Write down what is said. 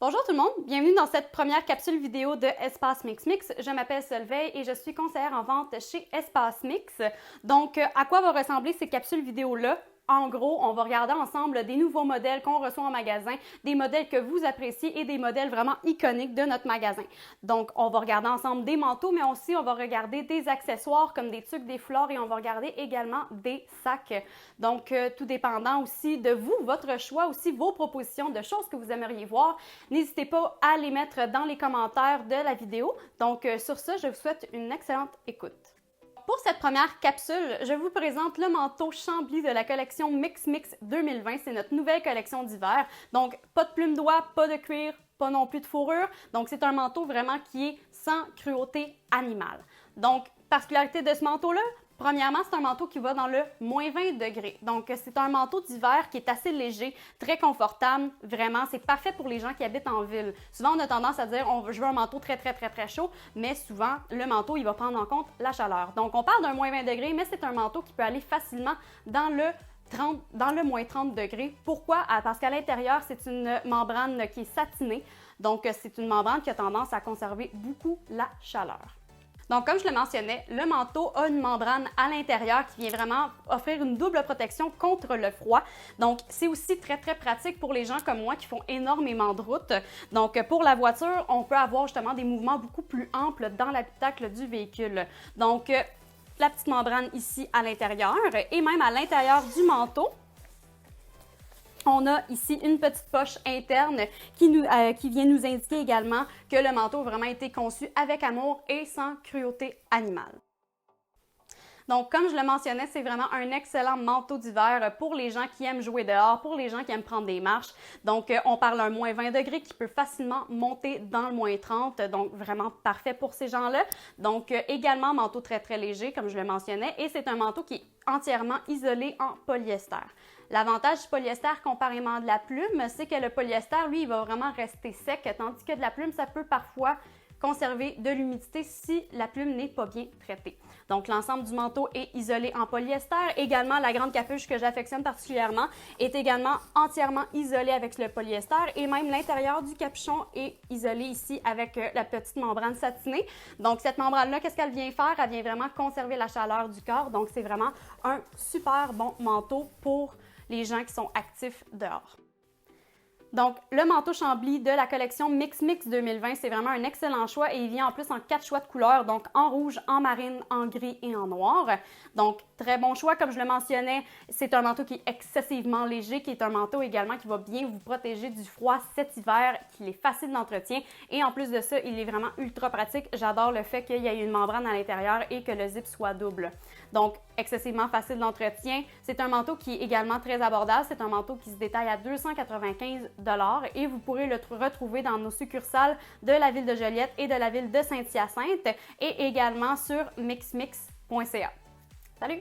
Bonjour tout le monde, bienvenue dans cette première capsule vidéo de Espace Mix Mix. Je m'appelle Solveig et je suis conseillère en vente chez Espace Mix. Donc, à quoi vont ressembler ces capsules vidéo-là? En gros, on va regarder ensemble des nouveaux modèles qu'on reçoit en magasin, des modèles que vous appréciez et des modèles vraiment iconiques de notre magasin. Donc, on va regarder ensemble des manteaux, mais aussi on va regarder des accessoires comme des tuques, des fleurs et on va regarder également des sacs. Donc, tout dépendant aussi de vous, votre choix, aussi vos propositions de choses que vous aimeriez voir. N'hésitez pas à les mettre dans les commentaires de la vidéo. Donc, sur ce, je vous souhaite une excellente écoute. Pour cette première capsule, je vous présente le manteau Chambly de la collection Mix Mix 2020. C'est notre nouvelle collection d'hiver. Donc, pas de plume d'oie, pas de cuir, pas non plus de fourrure. Donc, c'est un manteau vraiment qui est sans cruauté animale. Donc, particularité de ce manteau-là, premièrement, c'est un manteau qui va dans le moins 20 degrés. Donc, c'est un manteau d'hiver qui est assez léger, très confortable. Vraiment, c'est parfait pour les gens qui habitent en ville. Souvent, on a tendance à dire je veux un manteau très chaud, mais souvent, le manteau, il va prendre en compte la chaleur. Donc, on parle d'un moins 20 degrés, mais c'est un manteau qui peut aller facilement dans le moins 30 degrés. Pourquoi? Parce qu'à l'intérieur, c'est une membrane qui est satinée. Donc, c'est une membrane qui a tendance à conserver beaucoup la chaleur. Donc, comme je le mentionnais, le manteau a une membrane à l'intérieur qui vient vraiment offrir une double protection contre le froid. Donc, c'est aussi très pratique pour les gens comme moi qui font énormément de route. Donc, pour la voiture, on peut avoir justement des mouvements beaucoup plus amples dans l'habitacle du véhicule. Donc, la petite membrane ici à l'intérieur et même à l'intérieur du manteau, on a ici une petite poche interne qui vient nous indiquer également que le manteau a vraiment été conçu avec amour et sans cruauté animale. Donc, comme je le mentionnais, c'est vraiment un excellent manteau d'hiver pour les gens qui aiment jouer dehors, pour les gens qui aiment prendre des marches. Donc, on parle d'un moins 20 degrés qui peut facilement monter dans le moins 30, donc vraiment parfait pour ces gens-là. Donc, également manteau très léger, comme je le mentionnais, et c'est un manteau qui est entièrement isolé en polyester. L'avantage du polyester comparément de la plume, c'est que le polyester, lui, il va vraiment rester sec, tandis que de la plume, ça peut parfois conserver de l'humidité si la plume n'est pas bien traitée. Donc, l'ensemble du manteau est isolé en polyester. Également, la grande capuche que j'affectionne particulièrement est également entièrement isolée avec le polyester et même l'intérieur du capuchon est isolé ici avec la petite membrane satinée. Donc, cette membrane-là, qu'est-ce qu'elle vient faire? Elle vient vraiment conserver la chaleur du corps. Donc, c'est vraiment un super bon manteau pour les gens qui sont actifs dehors. Donc, le manteau Chambly de la collection Mix Mix 2020, c'est vraiment un excellent choix et il vient en plus en 4 choix de couleurs, donc en rouge, en marine, en gris et en noir. Donc, très bon choix, comme je le mentionnais, c'est un manteau qui est excessivement léger, qui est un manteau également qui va bien vous protéger du froid cet hiver, qui est facile d'entretien et en plus de ça, il est vraiment ultra pratique. J'adore le fait qu'il y ait une membrane à l'intérieur et que le zip soit double. Donc, excessivement facile d'entretien. C'est un manteau qui est également très abordable. C'est un manteau qui se détaille à 295 $ et vous pourrez le retrouver dans nos succursales de la ville de Joliette et de la ville de Saint-Hyacinthe et également sur mixmix.ca. Salut!